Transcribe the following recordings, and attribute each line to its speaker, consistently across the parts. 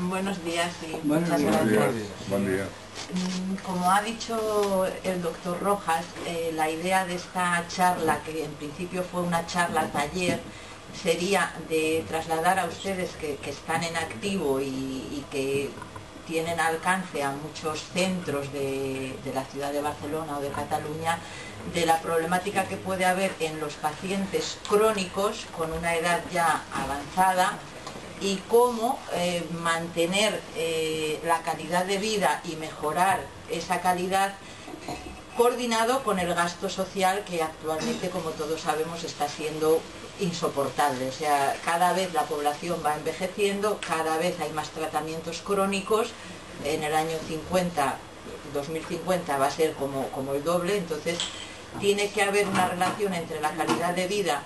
Speaker 1: Buenos días y
Speaker 2: Buenos
Speaker 1: muchas
Speaker 2: días.
Speaker 1: gracias.
Speaker 3: Buen día.
Speaker 1: Como ha dicho el doctor Rojas, la idea de esta charla, que en principio fue una charla taller, sería de trasladar a ustedes que están en activo y que tienen alcance a muchos centros de la ciudad de Barcelona o de Cataluña, de la problemática que puede haber en los pacientes crónicos con una edad ya avanzada y cómo mantener la calidad de vida y mejorar esa calidad coordinado con el gasto social que actualmente, como todos sabemos, está siendo insoportable. O sea, cada vez la población va envejeciendo, cada vez hay más tratamientos crónicos. En el año 2050 va a ser como el doble. Entonces tiene que haber una relación entre la calidad de vida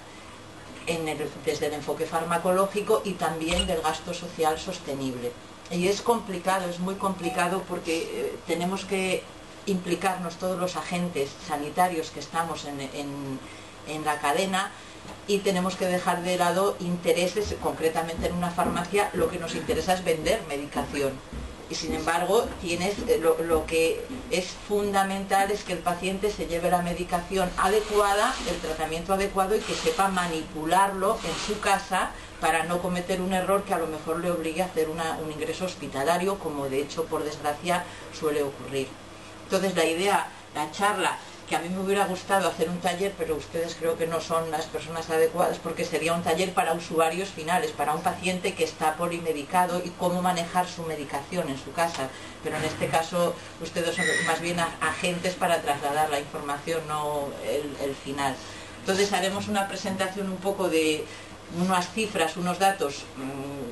Speaker 1: desde el enfoque farmacológico y también del gasto social sostenible. Y es complicado, es muy complicado, porque tenemos que implicarnos todos los agentes sanitarios que estamos en la cadena, y tenemos que dejar de lado intereses. Concretamente en una farmacia lo que nos interesa es vender medicación, y sin embargo lo que es fundamental es que el paciente se lleve la medicación adecuada, el tratamiento adecuado, y que sepa manipularlo en su casa para no cometer un error que a lo mejor le obligue a hacer un ingreso hospitalario, como de hecho por desgracia suele ocurrir. Entonces la charla, que a mí me hubiera gustado hacer un taller, pero ustedes creo que no son las personas adecuadas, porque sería un taller para usuarios finales, para un paciente que está polimedicado y cómo manejar su medicación en su casa. Pero en este caso ustedes son más bien agentes para trasladar la información, no el final. Entonces haremos una presentación un poco de unas cifras, unos datos,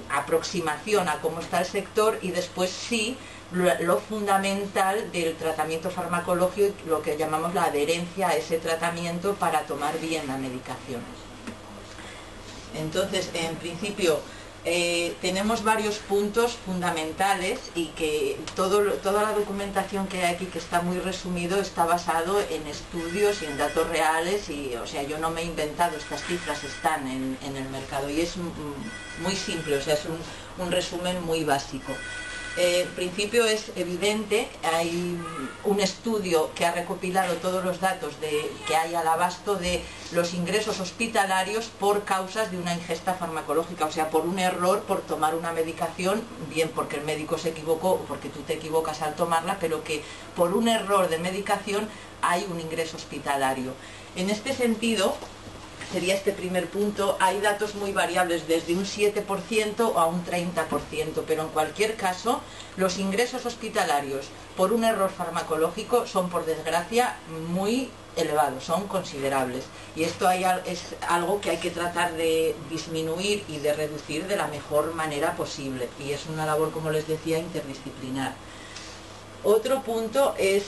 Speaker 1: aproximación a cómo está el sector, y después sí lo fundamental del tratamiento farmacológico y lo que llamamos la adherencia a ese tratamiento para tomar bien la medicación. Entonces, en principio, tenemos varios puntos fundamentales, y que toda la documentación que hay aquí, que está muy resumido, está basado en estudios y en datos reales. Y, o sea, yo no me he inventado, estas cifras están en el mercado, y es muy simple, o sea, es un resumen muy básico. En principio es evidente, hay un estudio que ha recopilado todos los datos que hay al abasto de los ingresos hospitalarios por causas de una ingesta farmacológica, o sea, por un error, por tomar una medicación, bien porque el médico se equivocó o porque tú te equivocas al tomarla, pero que por un error de medicación hay un ingreso hospitalario. En este sentido, sería este primer punto, hay datos muy variables, desde un 7% a un 30%, pero en cualquier caso, los ingresos hospitalarios por un error farmacológico son, por desgracia, muy elevados, son considerables. Y esto es algo que hay que tratar de disminuir y de reducir de la mejor manera posible. Y es una labor, como les decía, interdisciplinar. Otro punto es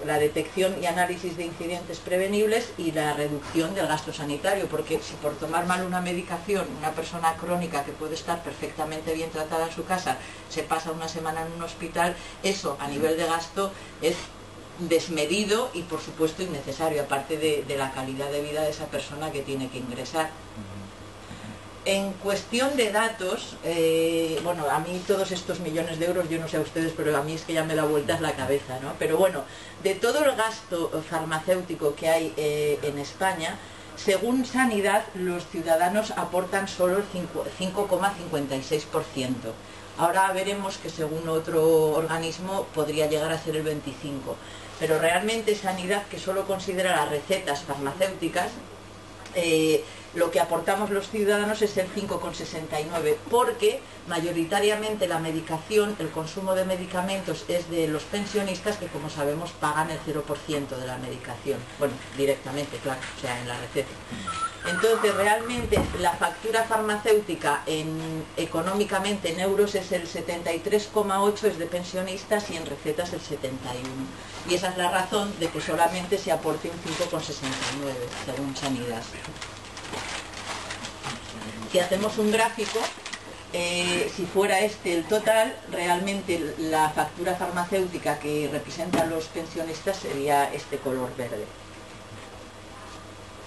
Speaker 1: la detección y análisis de incidentes prevenibles y la reducción del gasto sanitario, porque si por tomar mal una medicación una persona crónica que puede estar perfectamente bien tratada en su casa se pasa una semana en un hospital, eso a nivel de gasto es desmedido y por supuesto innecesario, aparte de la calidad de vida de esa persona que tiene que ingresar. En cuestión de datos, a mí todos estos millones de euros, yo no sé a ustedes, pero a mí es que ya me da vueltas la cabeza, ¿no? Pero bueno, de todo el gasto farmacéutico que hay en España, según Sanidad, los ciudadanos aportan solo el 5,56%. Ahora veremos que según otro organismo podría llegar a ser el 25%. Pero realmente Sanidad, que solo considera las recetas farmacéuticas, lo que aportamos los ciudadanos es el 5,69%, porque mayoritariamente la medicación, el consumo de medicamentos es de los pensionistas, que como sabemos pagan el 0% de la medicación, bueno, directamente, claro, o sea, en la receta. Entonces realmente la factura farmacéutica económicamente en euros es el 73,8%, es de pensionistas, y en recetas el 71%. Y esa es la razón de que solamente se aporte un 5,69%, según Sanidad. Si hacemos un gráfico, si fuera este el total, realmente la factura farmacéutica que representan los pensionistas sería este color verde.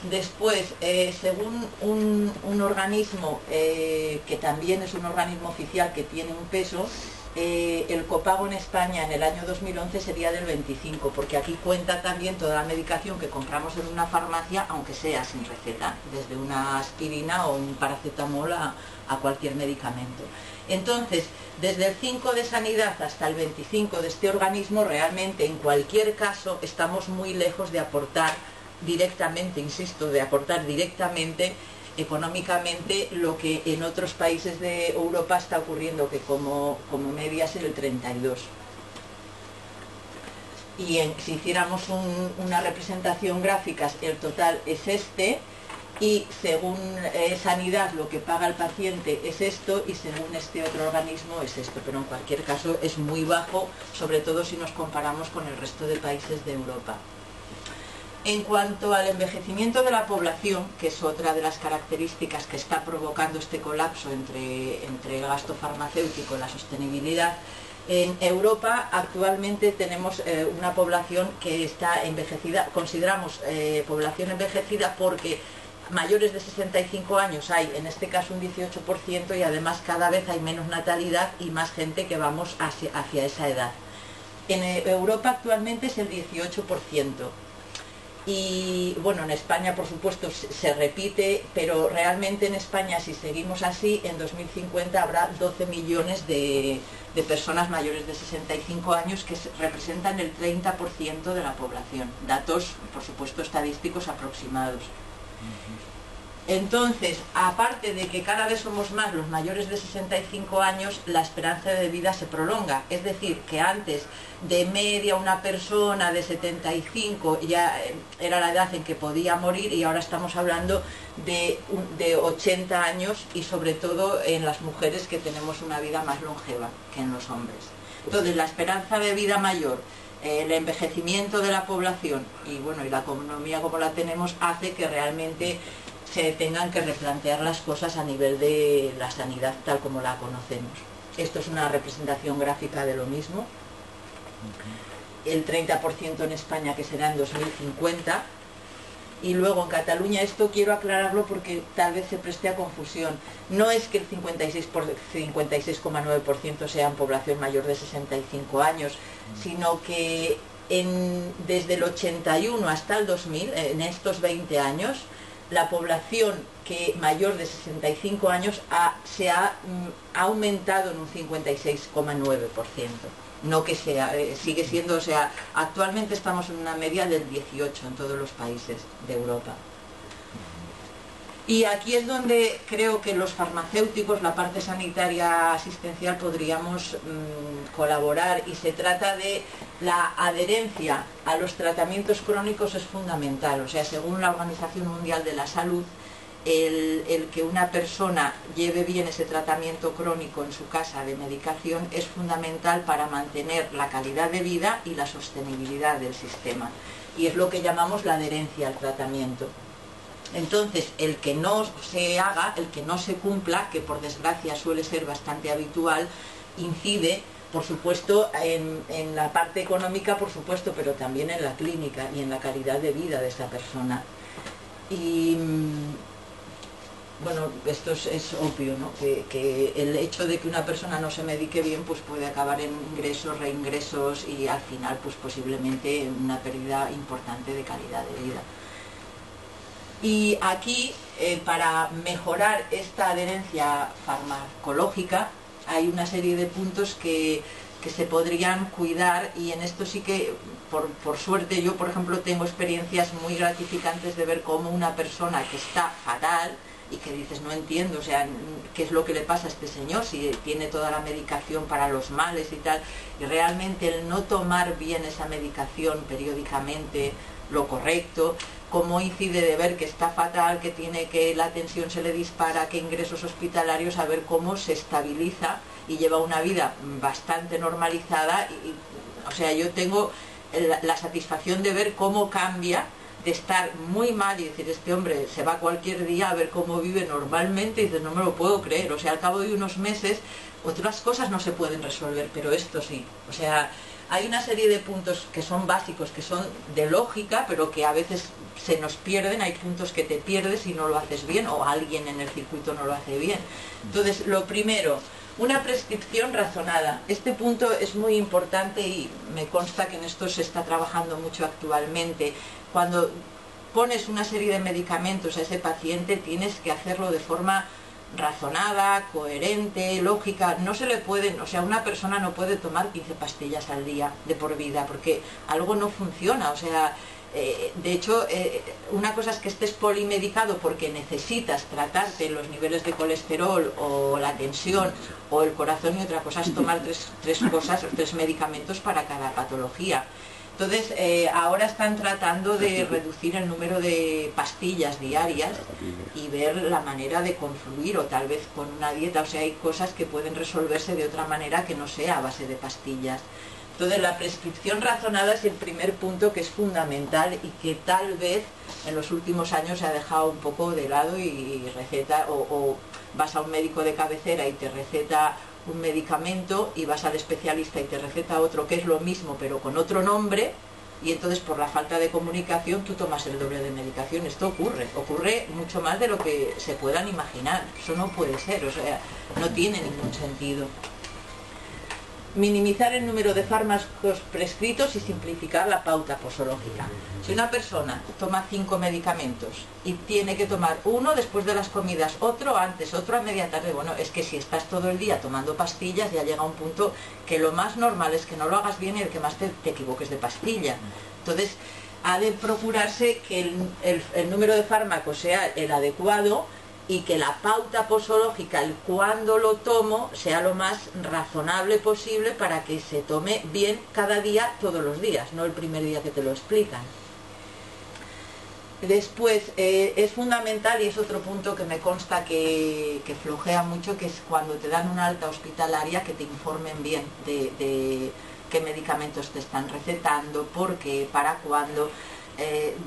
Speaker 1: Después, según un organismo que también es un organismo oficial que tiene un peso, el copago en España en el año 2011 sería del 25, porque aquí cuenta también toda la medicación que compramos en una farmacia, aunque sea sin receta, desde una aspirina o un paracetamol a cualquier medicamento. Entonces, desde el 5 de Sanidad hasta el 25 de este organismo, realmente en cualquier caso estamos muy lejos de aportar directamente, insisto, de aportar directamente económicamente lo que en otros países de Europa está ocurriendo, que como media es el 32. Y si hiciéramos una representación gráfica, el total es este, y según Sanidad lo que paga el paciente es esto, y según este otro organismo es esto, pero en cualquier caso es muy bajo, sobre todo si nos comparamos con el resto de países de Europa. En cuanto al envejecimiento de la población, que es otra de las características que está provocando este colapso entre el gasto farmacéutico y la sostenibilidad, en Europa actualmente tenemos una población que está envejecida, consideramos población envejecida porque mayores de 65 años hay, en este caso un 18%, y además cada vez hay menos natalidad y más gente que vamos hacia esa edad. En Europa actualmente es el 18%. Y bueno, en España por supuesto se repite, pero realmente en España, si seguimos así, en 2050 habrá 12 millones de personas mayores de 65 años, que representan el 30% de la población. Datos, por supuesto, estadísticos aproximados. Entonces, aparte de que cada vez somos más los mayores de 65 años, la esperanza de vida se prolonga. Es decir, que antes de media una persona de 75 ya era la edad en que podía morir, y ahora estamos hablando de 80 años, y sobre todo en las mujeres, que tenemos una vida más longeva que en los hombres. Entonces, la esperanza de vida mayor, el envejecimiento de la población y la economía como la tenemos, hace que realmente se tengan que replantear las cosas a nivel de la sanidad tal como la conocemos. Esto es una representación gráfica de lo mismo. El 30% en España, que será en 2050. Y luego en Cataluña, esto quiero aclararlo porque tal vez se preste a confusión. No es que el 56,9% sean población mayor de 65 años, sino que desde el 81 hasta el 2000, en estos 20 años, la población mayor de 65 años se ha aumentado en un 56,9%. No que sigue siendo, actualmente estamos en una media del 18 en todos los países de Europa. Y aquí es donde creo que los farmacéuticos, la parte sanitaria asistencial, podríamos colaborar, y se trata de la adherencia a los tratamientos crónicos. Es fundamental, según la Organización Mundial de la Salud, el que una persona lleve bien ese tratamiento crónico en su casa de medicación es fundamental para mantener la calidad de vida y la sostenibilidad del sistema, y es lo que llamamos la adherencia al tratamiento. Entonces, el que no se haga, el que no se cumpla, que por desgracia suele ser bastante habitual, incide, por supuesto, en la parte económica, por supuesto, pero también en la clínica y en la calidad de vida de esa persona. Y bueno, esto es obvio, ¿no? Que el hecho de que una persona no se medique bien, pues puede acabar en ingresos, reingresos, y al final, pues posiblemente una pérdida importante de calidad de vida. Y aquí, para mejorar esta adherencia farmacológica, hay una serie de puntos que se podrían cuidar, y en esto sí que, por suerte, yo por ejemplo tengo experiencias muy gratificantes de ver cómo una persona que está fatal y que dices, no entiendo, qué es lo que le pasa a este señor, si tiene toda la medicación para los males y tal, y realmente el no tomar bien esa medicación periódicamente, lo correcto, cómo incide de ver que está fatal, que la tensión se le dispara, que ingresos hospitalarios, a ver cómo se estabiliza y lleva una vida bastante normalizada. Yo tengo la satisfacción de ver cómo cambia de estar muy mal y decir, este hombre se va cualquier día, a ver cómo vive normalmente, y dices, no me lo puedo creer. Al cabo de unos meses, otras cosas no se pueden resolver, pero esto sí. hay una serie de puntos que son básicos, que son de lógica, pero que a veces se nos pierden. Hay puntos que te pierdes si no lo haces bien, o alguien en el circuito no lo hace bien. Entonces, lo primero, una prescripción razonada. Este punto es muy importante y me consta que en esto se está trabajando mucho actualmente. Cuando pones una serie de medicamentos a ese paciente, tienes que hacerlo de forma razonada, coherente, lógica. No se le pueden, o sea, una persona no puede tomar 15 pastillas al día de por vida, porque algo no funciona. O sea, de hecho, una cosa es que estés polimedicado porque necesitas tratarte los niveles de colesterol o la tensión o el corazón, y otra cosa es tomar tres medicamentos para cada patología. Entonces, ahora están tratando de reducir el número de pastillas diarias y ver la manera de confluir, o tal vez con una dieta. O sea, hay cosas que pueden resolverse de otra manera que no sea a base de pastillas. Entonces, la prescripción razonada es el primer punto, que es fundamental y que tal vez en los últimos años se ha dejado un poco de lado, y receta, o vas a un médico de cabecera y te receta un medicamento, y vas al especialista y te receta otro que es lo mismo pero con otro nombre, y entonces por la falta de comunicación tú tomas el doble de medicación. Esto ocurre mucho más de lo que se puedan imaginar. Eso no puede ser, o sea, no tiene ningún sentido. Minimizar el número de fármacos prescritos y simplificar la pauta posológica. Si una persona toma 5 medicamentos y tiene que tomar uno después de las comidas, otro antes, otro a media tarde, bueno, es que si estás todo el día tomando pastillas, ya llega un punto que lo más normal es que no lo hagas bien y el que más te equivoques de pastilla. Entonces, ha de procurarse que el número de fármacos sea el adecuado, y que la pauta posológica, el cuándo lo tomo, sea lo más razonable posible para que se tome bien cada día, todos los días, no el primer día que te lo explican. Después, es fundamental, y es otro punto que me consta que flojea mucho, que es cuando te dan una alta hospitalaria, que te informen bien de qué medicamentos te están recetando, por qué, para cuándo.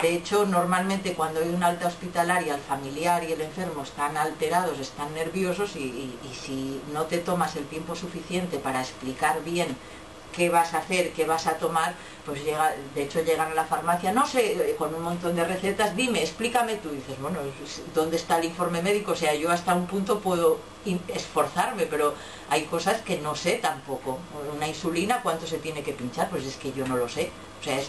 Speaker 1: De hecho, normalmente cuando hay una alta hospitalaria, el familiar y el enfermo están alterados, están nerviosos, y si no te tomas el tiempo suficiente para explicar bien qué vas a hacer, qué vas a tomar, pues de hecho llegan a la farmacia, no sé, con un montón de recetas, dime, explícame tú. Y dices, bueno, ¿dónde está el informe médico? O sea, yo hasta un punto puedo esforzarme, pero hay cosas que no sé tampoco. Una insulina, ¿cuánto se tiene que pinchar? Pues es que yo no lo sé. O sea,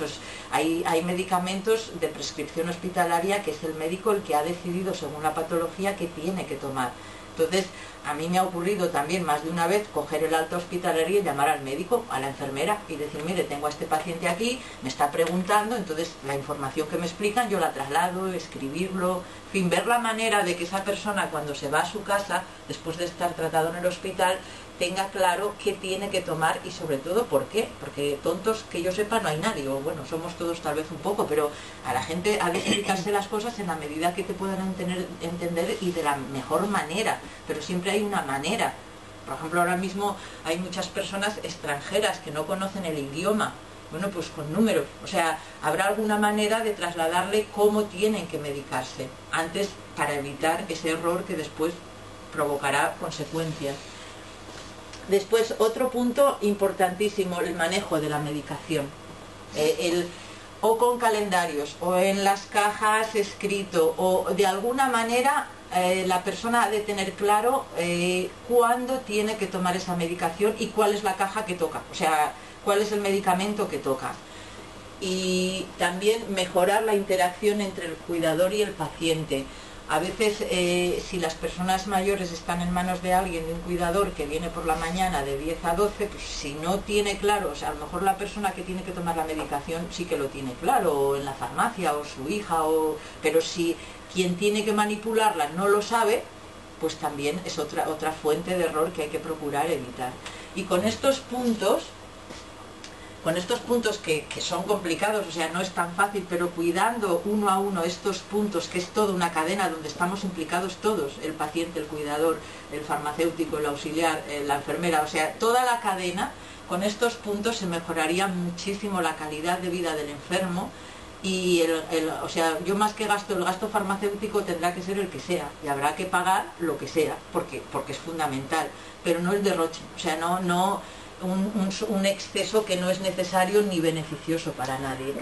Speaker 1: hay medicamentos de prescripción hospitalaria que es el médico el que ha decidido, según la patología, que tiene que tomar. Entonces, a mí me ha ocurrido también más de una vez coger el alta hospitalaria y llamar al médico, a la enfermera, y decir, mire, tengo a este paciente aquí, me está preguntando. Entonces la información que me explican yo la traslado, escribirlo, en fin, ver la manera de que esa persona, cuando se va a su casa, después de estar tratado en el hospital, tenga claro qué tiene que tomar y sobre todo por qué, porque tontos que yo sepa no hay nadie, o bueno, somos todos tal vez un poco, pero a la gente ha de explicarse las cosas en la medida que te puedan entender y de la mejor manera, pero siempre hay una manera. Por ejemplo, ahora mismo hay muchas personas extranjeras que no conocen el idioma. Bueno, pues con números, o sea, habrá alguna manera de trasladarle cómo tienen que medicarse antes, para evitar ese error que después provocará consecuencias. Después, otro punto importantísimo, el manejo de la medicación. O con calendarios, o en las cajas escrito, o de alguna manera la persona ha de tener claro cuándo tiene que tomar esa medicación y cuál es la caja que toca, o sea, cuál es el medicamento que toca. Y también mejorar la interacción entre el cuidador y el paciente. A veces, si las personas mayores están en manos de alguien, de un cuidador que viene por la mañana de 10 a 12, pues si no tiene claro, o sea, a lo mejor la persona que tiene que tomar la medicación sí que lo tiene claro, o en la farmacia, o su hija, pero si quien tiene que manipularla no lo sabe, pues también es otra fuente de error que hay que procurar evitar. Y con estos puntos que son complicados, o sea, no es tan fácil, pero cuidando uno a uno estos puntos, que es toda una cadena donde estamos implicados todos, el paciente, el cuidador, el farmacéutico, el auxiliar, la enfermera, o sea, toda la cadena, con estos puntos se mejoraría muchísimo la calidad de vida del enfermo. Y o sea, yo más que el gasto farmacéutico tendrá que ser el que sea, y habrá que pagar lo que sea, porque es fundamental, pero no el derroche. O sea, no un exceso que no es necesario ni beneficioso para nadie.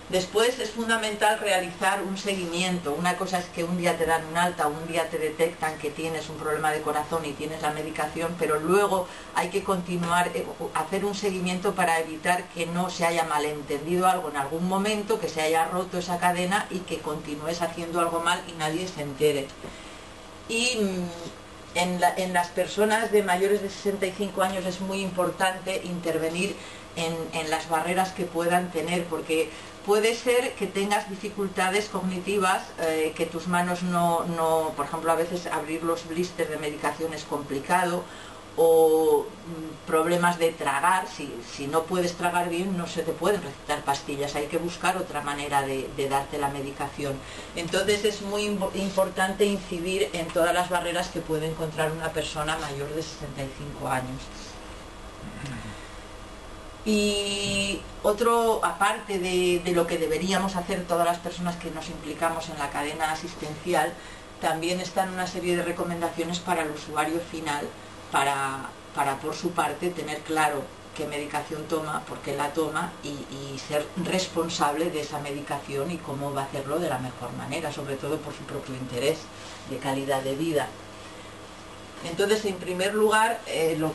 Speaker 1: Después es fundamental realizar un seguimiento. Una cosa es que un día te dan un alta, un día te detectan que tienes un problema de corazón y tienes la medicación, pero luego hay que continuar, hacer un seguimiento para evitar que no se haya malentendido algo en algún momento, que se haya roto esa cadena y que continúes haciendo algo mal y nadie se entere. Y en las personas de mayores de 65 años es muy importante intervenir en las barreras que puedan tener, porque puede ser que tengas dificultades cognitivas, que tus manos no, por ejemplo, a veces abrir los blisters de medicación es complicado, o problemas de tragar. Si no puedes tragar bien, no se te pueden recetar pastillas, hay que buscar otra manera de darte la medicación. Entonces es muy importante incidir en todas las barreras que puede encontrar una persona mayor de 65 años. Y otro, aparte de lo que deberíamos hacer todas las personas que nos implicamos en la cadena asistencial, también están una serie de recomendaciones para el usuario final, para por su parte tener claro qué medicación toma, por qué la toma y ser responsable de esa medicación y cómo va a hacerlo de la mejor manera, sobre todo por su propio interés de calidad de vida. Entonces, en primer lugar, lo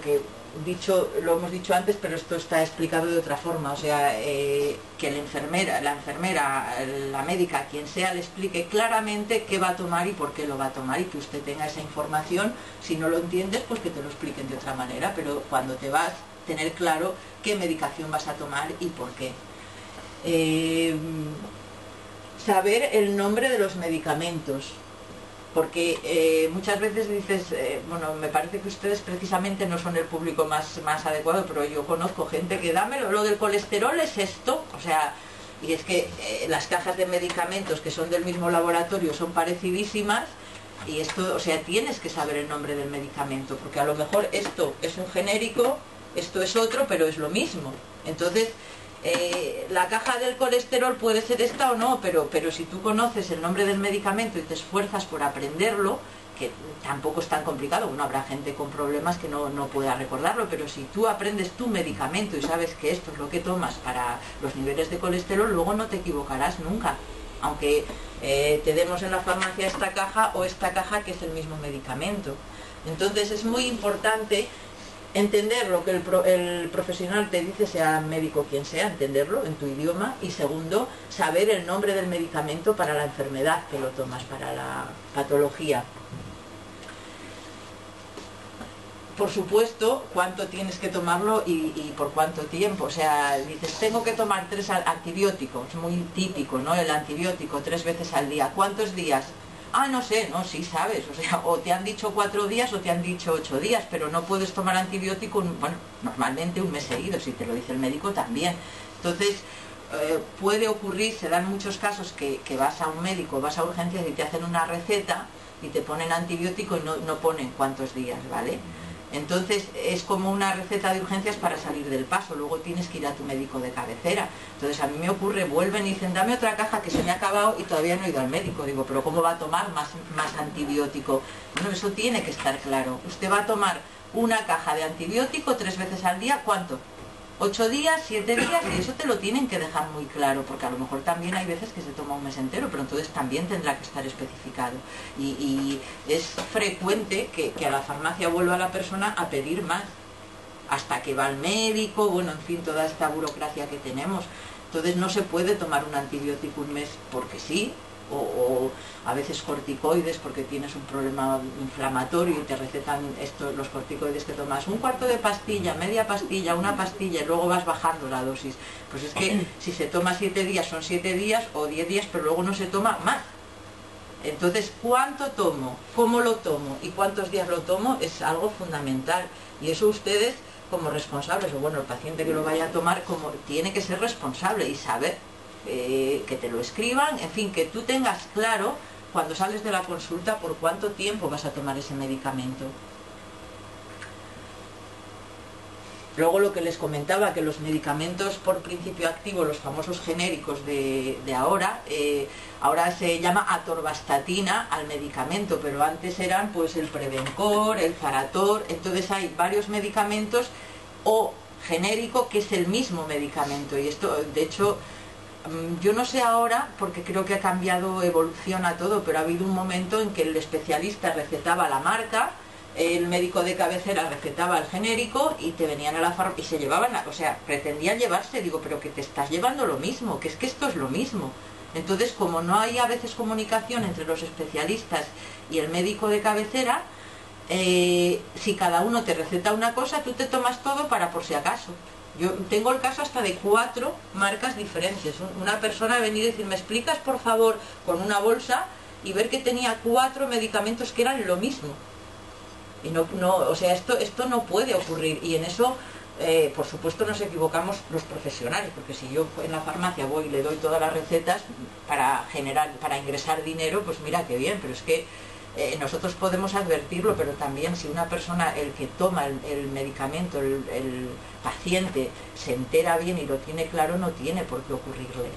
Speaker 1: hemos dicho antes, pero esto está explicado de otra forma, o sea, que la enfermera, la médica, quien sea, le explique claramente qué va a tomar y por qué lo va a tomar, y que usted tenga esa información. Si no lo entiendes, pues que te lo expliquen de otra manera, pero cuando te vas, tener claro qué medicación vas a tomar y por qué. Saber el nombre de los medicamentos, porque muchas veces dices, bueno, me parece que ustedes precisamente no son el público más adecuado, pero yo conozco gente que dámelo, lo del colesterol es esto, o sea, y es que las cajas de medicamentos que son del mismo laboratorio son parecidísimas, y esto, o sea, tienes que saber el nombre del medicamento, porque a lo mejor esto es un genérico, esto es otro, pero es lo mismo. Entonces, la caja del colesterol puede ser esta o no, pero si tú conoces el nombre del medicamento y te esfuerzas por aprenderlo, que tampoco es tan complicado, bueno, habrá gente con problemas que no pueda recordarlo, pero si tú aprendes tu medicamento y sabes que esto es lo que tomas para los niveles de colesterol, luego no te equivocarás nunca, aunque te demos en la farmacia esta caja o esta caja que es el mismo medicamento. Entonces es muy importante entender lo que el profesional te dice, sea médico quien sea, entenderlo en tu idioma, y segundo, saber el nombre del medicamento para la enfermedad que lo tomas, para la patología. Por supuesto, cuánto tienes que tomarlo y por cuánto tiempo. O sea, dices, tengo que tomar 3 antibióticos, muy típico, ¿no? El antibiótico 3 veces al día. ¿Cuántos días? Ah, no sé, no, sí sabes, o sea, o te han dicho 4 días o te han dicho 8 días, pero no puedes tomar antibiótico, bueno, normalmente un mes seguido, si te lo dice el médico también. Entonces, puede ocurrir, se dan muchos casos que vas a un médico, vas a urgencias y te hacen una receta y te ponen antibiótico y no ponen cuántos días, ¿vale? Entonces es como una receta de urgencias para salir del paso, luego tienes que ir a tu médico de cabecera. Entonces a mí me ocurre, vuelven y dicen, dame otra caja que se me ha acabado y todavía no he ido al médico. Digo, pero ¿cómo va a tomar más antibiótico? Bueno, eso tiene que estar claro. Usted va a tomar una caja de antibiótico 3 veces al día, ¿cuánto? 8 días, 7 días, y eso te lo tienen que dejar muy claro, porque a lo mejor también hay veces que se toma un mes entero, pero entonces también tendrá que estar especificado. Y es frecuente que a la farmacia vuelva la persona a pedir más, hasta que va al médico, bueno, en fin, toda esta burocracia que tenemos. Entonces no se puede tomar un antibiótico un mes porque sí, o a veces corticoides porque tienes un problema inflamatorio y te recetan los corticoides que tomas, un cuarto de pastilla, media pastilla, una pastilla, y luego vas bajando la dosis. Pues es que si se toma 7 días son 7 días o 10 días, pero luego no se toma más. Entonces, ¿cuánto tomo? ¿Cómo lo tomo? ¿Y cuántos días lo tomo? Es algo fundamental, y eso ustedes como responsables, o bueno, el paciente que lo vaya a tomar, como tiene que ser responsable y saber que te lo escriban, en fin, que tú tengas claro cuando sales de la consulta por cuánto tiempo vas a tomar ese medicamento. Luego lo que les comentaba, que los medicamentos por principio activo, los famosos genéricos de ahora, ahora se llama atorvastatina al medicamento, pero antes eran pues el Prevencor, el Zarator. Entonces hay varios medicamentos o genérico que es el mismo medicamento, y esto de hecho yo no sé ahora porque creo que ha cambiado, evoluciona todo, pero ha habido un momento en que el especialista recetaba la marca, el médico de cabecera recetaba el genérico y te venían a la farmacia y se llevaban, o sea, pretendían llevarse, digo, pero que te estás llevando lo mismo, que es que esto es lo mismo. Entonces, como no hay a veces comunicación entre los especialistas y el médico de cabecera, si cada uno te receta una cosa, tú te tomas todo para por si acaso. Yo tengo el caso hasta de 4 marcas diferentes. Una persona venía y decir, ¿me explicas por favor? Con una bolsa y ver que tenía 4 medicamentos que eran lo mismo. Y o sea, esto no puede ocurrir, y en eso por supuesto nos equivocamos los profesionales, porque si yo en la farmacia voy y le doy todas las recetas para ingresar dinero, pues mira qué bien, pero es que nosotros podemos advertirlo, pero también si una persona, el que toma el medicamento, el paciente, se entera bien y lo tiene claro, no tiene por qué ocurrirle.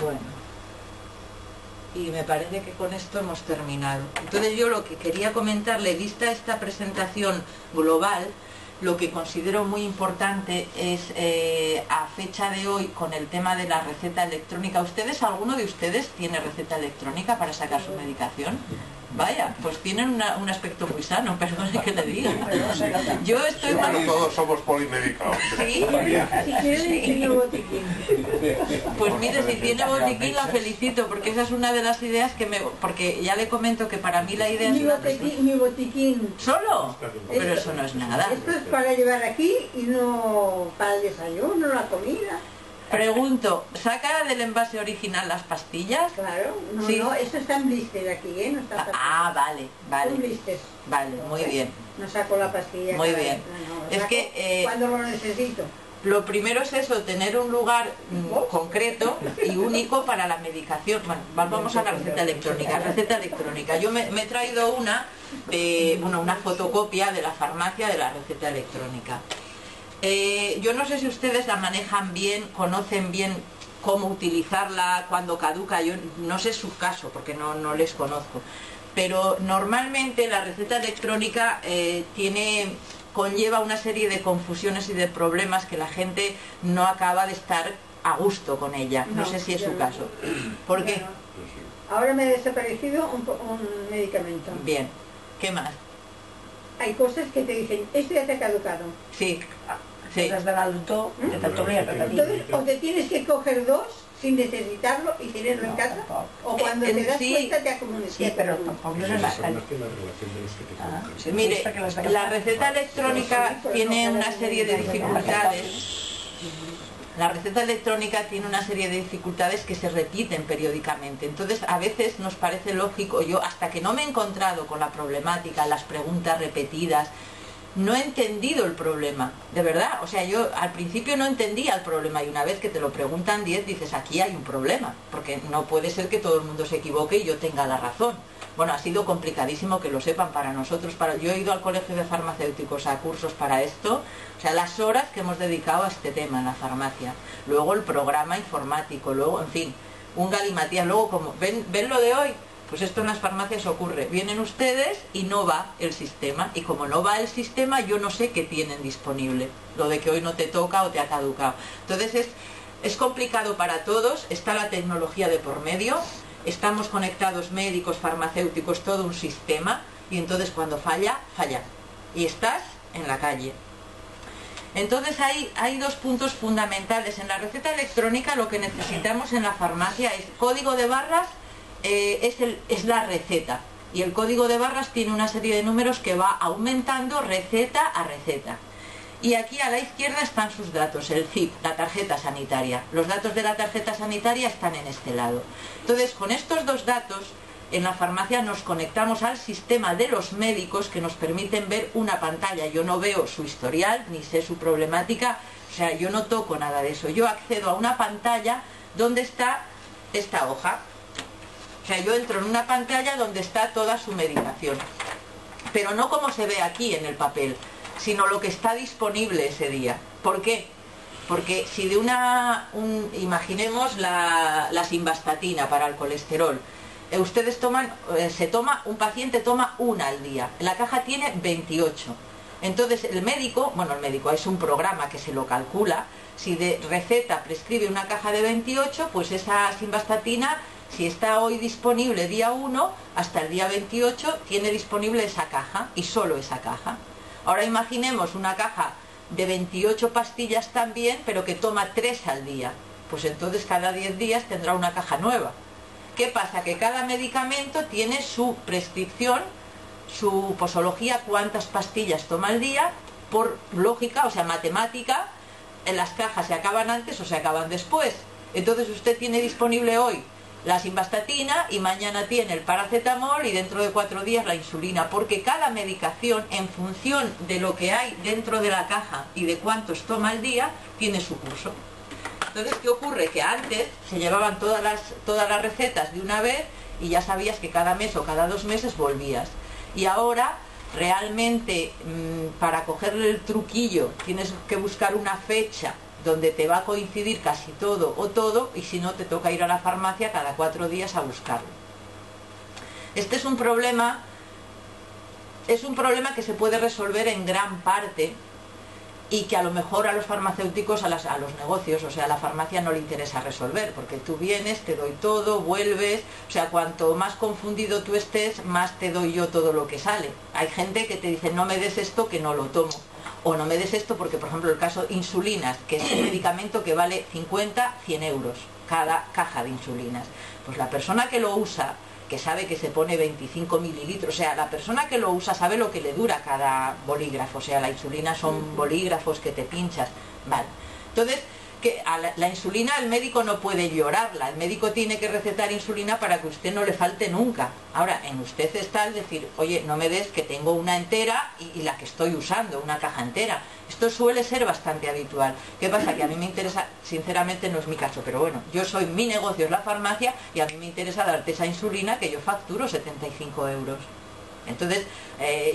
Speaker 1: Bueno, y me parece que con esto hemos terminado. Entonces yo lo que quería comentarle, vista esta presentación global, lo que considero muy importante es, a fecha de hoy, con el tema de la receta electrónica, ¿alguno de ustedes tiene receta electrónica para sacar su medicación? Vaya, pues tienen un aspecto muy sano, perdone que le diga. Yo estoy
Speaker 2: mal. Todos somos polimedicados.
Speaker 1: ¿Sí?
Speaker 3: Si tiene botiquín.
Speaker 1: Pues mire, si tiene botiquín la felicito, porque esa es una de las ideas que porque ya le comento que para mí la idea es...
Speaker 3: Mi botiquín.
Speaker 1: ¿Solo? Pero eso no es nada.
Speaker 3: Esto es para llevar aquí y no para el desayuno, la comida.
Speaker 1: Pregunto, ¿saca del envase original las pastillas?
Speaker 3: Claro, no,
Speaker 1: sí.
Speaker 3: No, esto está en blister aquí, ¿eh? No está
Speaker 1: vale.
Speaker 3: Son blister.
Speaker 1: Vale, muy bien.
Speaker 3: No saco la pastilla.
Speaker 1: Muy bien.
Speaker 3: No, es que cuando lo necesito.
Speaker 1: Lo primero es eso, tener un lugar concreto y único para la medicación. Bueno, vamos a la receta electrónica. Receta electrónica. Yo me he traído una fotocopia de la farmacia de la receta electrónica. Yo no sé si ustedes la manejan bien, conocen bien cómo utilizarla, cuando caduca. Yo no sé su caso porque no les conozco, pero normalmente la receta electrónica conlleva una serie de confusiones y de problemas que la gente no acaba de estar a gusto con ella. No sé si es su caso. ¿Por qué?
Speaker 3: Ahora me ha desaparecido un medicamento.
Speaker 1: Bien, ¿qué más?
Speaker 3: Hay cosas que te dicen, esto ya te ha caducado.
Speaker 1: Sí. Sí.
Speaker 3: Entonces, o te tienes que coger 2 sin necesitarlo y tenerlo en casa, o cuando te das cuenta te acumulas.
Speaker 4: Sí, pero tampoco es la
Speaker 1: Mire, la receta electrónica tiene una serie de dificultades. La receta electrónica tiene una serie de dificultades que se repiten periódicamente. Entonces, a veces nos parece lógico, yo hasta que no me he encontrado con la problemática, las preguntas repetidas, no he entendido el problema, de verdad. O sea, yo al principio no entendía el problema, y una vez que te lo preguntan 10 dices, aquí hay un problema, porque no puede ser que todo el mundo se equivoque y yo tenga la razón. Bueno, ha sido complicadísimo que lo sepan para nosotros. Yo he ido al Colegio de Farmacéuticos a cursos para esto, o sea, las horas que hemos dedicado a este tema en la farmacia, luego el programa informático, luego, en fin, un galimatías. Luego, como ven lo de hoy, pues esto en las farmacias ocurre. Vienen ustedes y no va el sistema. Y como no va el sistema, yo no sé qué tienen disponible. Lo de que hoy no te toca o te ha caducado. Entonces es complicado para todos. Está la tecnología de por medio. Estamos conectados médicos, farmacéuticos, todo un sistema. Y entonces cuando falla, falla. Y estás en la calle. Entonces hay 2 puntos fundamentales. En la receta electrónica lo que necesitamos en la farmacia es código de barras. Es la receta, y el código de barras tiene una serie de números que va aumentando receta a receta, y aquí a la izquierda están sus datos, el CIP, la tarjeta sanitaria. Los datos de la tarjeta sanitaria están en este lado. Entonces, con estos 2 datos en la farmacia nos conectamos al sistema de los médicos, que nos permiten ver una pantalla. Yo no veo su historial ni sé su problemática, o sea, yo no toco nada de eso. Yo accedo a una pantalla donde está esta hoja. sea, yo entro en una pantalla donde está toda su medicación, pero no como se ve aquí en el papel, sino lo que está disponible ese día. ¿Por qué? Porque si de imaginemos la simvastatina para el colesterol, un paciente toma una al día, la caja tiene 28. Entonces el médico es un programa que se lo calcula, si de receta prescribe una caja de 28, pues esa simvastatina, si está hoy disponible día 1, hasta el día 28 tiene disponible esa caja, y solo esa caja. Ahora imaginemos una caja de 28 pastillas también, pero que toma 3 al día, pues entonces cada 10 días tendrá una caja nueva. ¿Qué pasa? Que cada medicamento tiene su prescripción, su posología, cuántas pastillas toma al día, por lógica, o sea, matemática. En las cajas se acaban antes o se acaban después. Entonces usted tiene disponible hoy la simvastatina y mañana tiene el paracetamol y dentro de 4 días la insulina, porque cada medicación, en función de lo que hay dentro de la caja y de cuántos toma al día, tiene su curso. Entonces, ¿qué ocurre? Que antes se llevaban todas las recetas de una vez y ya sabías que cada mes o cada 2 meses volvías. Y ahora, realmente, para cogerle el truquillo, tienes que buscar una fecha donde te va a coincidir casi todo o todo, y si no, te toca ir a la farmacia cada 4 días a buscarlo. Este es un problema que se puede resolver en gran parte, y que a lo mejor a los farmacéuticos, a los negocios, o sea, a la farmacia no le interesa resolver, porque tú vienes, te doy todo, vuelves, o sea, cuanto más confundido tú estés, más te doy yo todo lo que sale. Hay gente que te dice, no me des esto que no lo tomo, o no me des esto porque, por ejemplo, el caso insulinas, que es un medicamento que vale 50, 100 euros cada caja de insulinas. Pues la persona que lo usa, que sabe que se pone 25 mililitros, o sea, la persona que lo usa sabe lo que le dura cada bolígrafo, o sea, la insulina son bolígrafos que te pinchas, vale. Entonces, que a la insulina el médico no puede llorarla, el médico tiene que recetar insulina para que a usted no le falte nunca. Ahora, en usted está el decir, oye, no me des que tengo una entera y la que estoy usando, una caja entera. Esto suele ser bastante habitual. ¿Qué pasa? Que a mí me interesa, sinceramente no es mi caso, pero bueno, mi negocio es la farmacia y a mí me interesa darte esa insulina que yo facturo 75 euros. Entonces,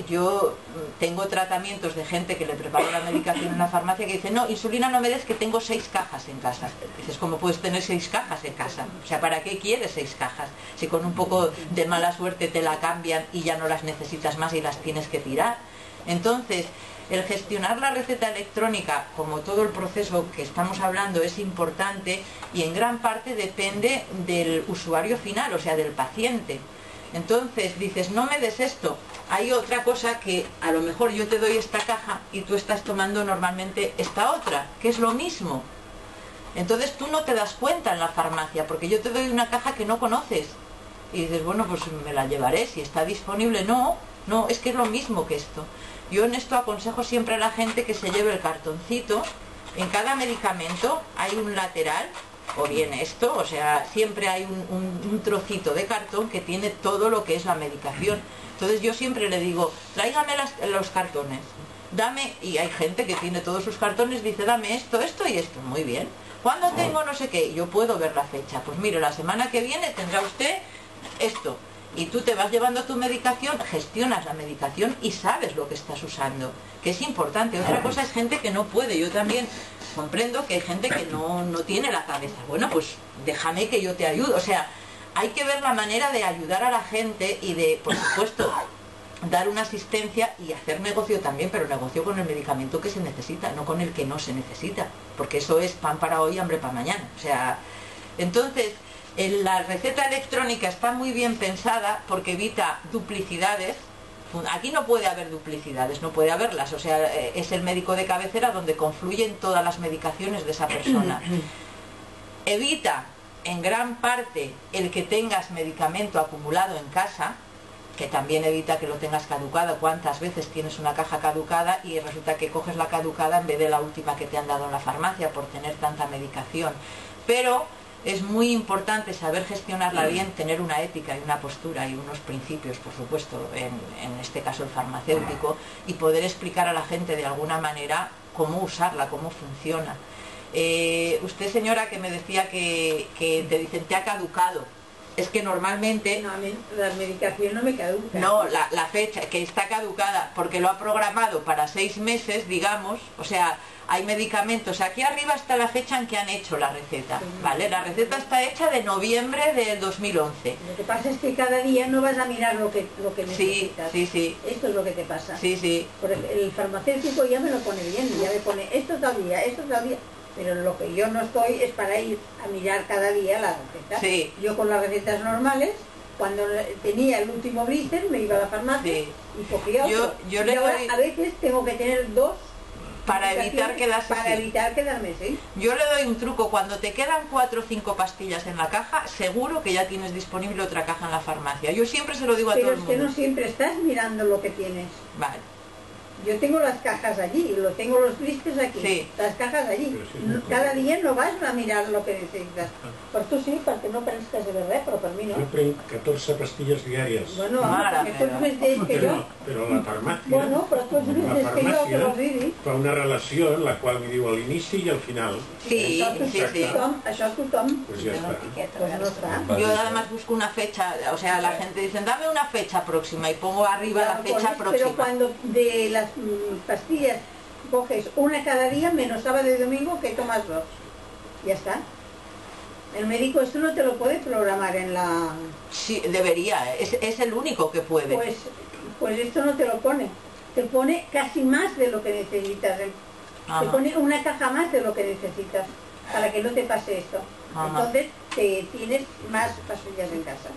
Speaker 1: yo tengo tratamientos de gente que le preparo la medicación en la farmacia que dice, no, insulina no me des que tengo 6 cajas en casa. Dices, ¿cómo puedes tener 6 cajas en casa? O sea, ¿para qué quieres 6 cajas? Si con un poco de mala suerte te la cambian y ya no las necesitas más y las tienes que tirar. Entonces, el gestionar la receta electrónica, como todo el proceso que estamos hablando, es importante y en gran parte depende del usuario final, o sea, del paciente. Entonces dices, no me des esto. Hay otra cosa que a lo mejor yo te doy esta caja y tú estás tomando normalmente esta otra, que es lo mismo. Entonces tú no te das cuenta en la farmacia, porque yo te doy una caja que no conoces. Y dices, bueno, pues me la llevaré, si está disponible. No, es que es lo mismo que esto. Yo en esto aconsejo siempre a la gente que se lleve el cartoncito. En cada medicamento hay un lateral, o bien esto, o sea, siempre hay un trocito de cartón que tiene todo lo que es la medicación. Entonces yo siempre le digo, tráigame los cartones, y hay gente que tiene todos sus cartones, dice, dame esto, esto y esto, muy bien. ¿Cuándo tengo no sé qué? Yo puedo ver la fecha, pues mire, la semana que viene tendrá usted esto. Y tú te vas llevando tu medicación, gestionas la medicación y sabes lo que estás usando, que es importante. Otra cosa es gente que no puede. Yo también comprendo que hay gente que no tiene la cabeza. Bueno, pues déjame que yo te ayude. O sea, hay que ver la manera de ayudar a la gente y de, por supuesto, dar una asistencia y hacer negocio también, pero negocio con el medicamento que se necesita, no con el que no se necesita, porque eso es pan para hoy, hambre para mañana. O sea, entonces, la receta electrónica está muy bien pensada porque evita duplicidades. Aquí no puede haber duplicidades, no puede haberlas, o sea, es el médico de cabecera donde confluyen todas las medicaciones de esa persona. Evita en gran parte el que tengas medicamento acumulado en casa, que también evita que lo tengas caducado. ¿Cuántas veces tienes una caja caducada y resulta que coges la caducada en vez de la última que te han dado en la farmacia por tener tanta medicación? Pero es muy importante saber gestionarla bien, tener una ética y una postura y unos principios, por supuesto, en este caso el farmacéutico, y poder explicar a la gente de alguna manera cómo usarla, cómo funciona. Usted, señora, que me decía que te dicen, te ha caducado. es que normalmente...
Speaker 3: No, a mí la medicación no me caduca.
Speaker 1: No, la fecha, que está caducada, porque lo ha programado para 6 meses, digamos, o sea, hay medicamentos, aquí arriba está la fecha en que han hecho la receta, ¿vale? La receta está hecha de noviembre del 2011.
Speaker 3: Lo que pasa es que cada día no vas a mirar lo que necesitas.
Speaker 1: Sí, sí.
Speaker 3: Esto es lo que te pasa.
Speaker 1: Sí, sí.
Speaker 3: Porque el farmacéutico ya me lo pone bien, ya me pone esto tal día, pero lo que yo no estoy es para ir a mirar cada día la receta.
Speaker 1: Sí.
Speaker 3: Yo con las recetas normales, cuando tenía el último blister, me iba a la farmacia y cogía otro.
Speaker 1: Yo
Speaker 3: y ahora a veces tengo que tener 2
Speaker 1: para evitar quedarse
Speaker 3: para evitar quedarme sin.
Speaker 1: Yo le doy un truco: cuando te quedan 4 o 5 pastillas en la caja, seguro que ya tienes disponible otra caja en la farmacia. Yo siempre se lo digo a todo el mundo.
Speaker 3: Pero es que no siempre estás mirando lo que tienes.
Speaker 1: Vale.
Speaker 3: Yo tengo las cajas allí, tengo los blisters aquí,
Speaker 1: sí.
Speaker 3: Las cajas allí. Cada día no vas a mirar lo que necesitas. Pues tú sí, porque no parezcas de verdad, pero per mi no.
Speaker 4: Jo prenc 14 pastilles diàries.
Speaker 3: Bueno, perquè tu ets més llest que jo.
Speaker 4: Però la farmàcia...
Speaker 3: Bueno, però tu ets més llest que jo, que vols dir?
Speaker 4: Fa una relació en la qual mi diu a l'inici i al final.
Speaker 1: Sí, sí.
Speaker 3: Això és tothom.
Speaker 4: Pues ya está.
Speaker 3: Pues no está.
Speaker 1: Yo además busco una fecha, o sea, la gente dice, dame una fecha próxima, y pongo arriba la fecha próxima.
Speaker 3: Pero cuando de las pastillas coges una cada día, menos sábado y domingo, que tomas 2. Ya está. El médico esto no te lo puede programar en la...
Speaker 1: Sí, debería, es el único que puede.
Speaker 3: Pues esto no te lo pone. Te pone casi más de lo que necesitas. Te pone una caja más de lo que necesitas para que no te pase esto. Entonces tienes más pastillas en casa.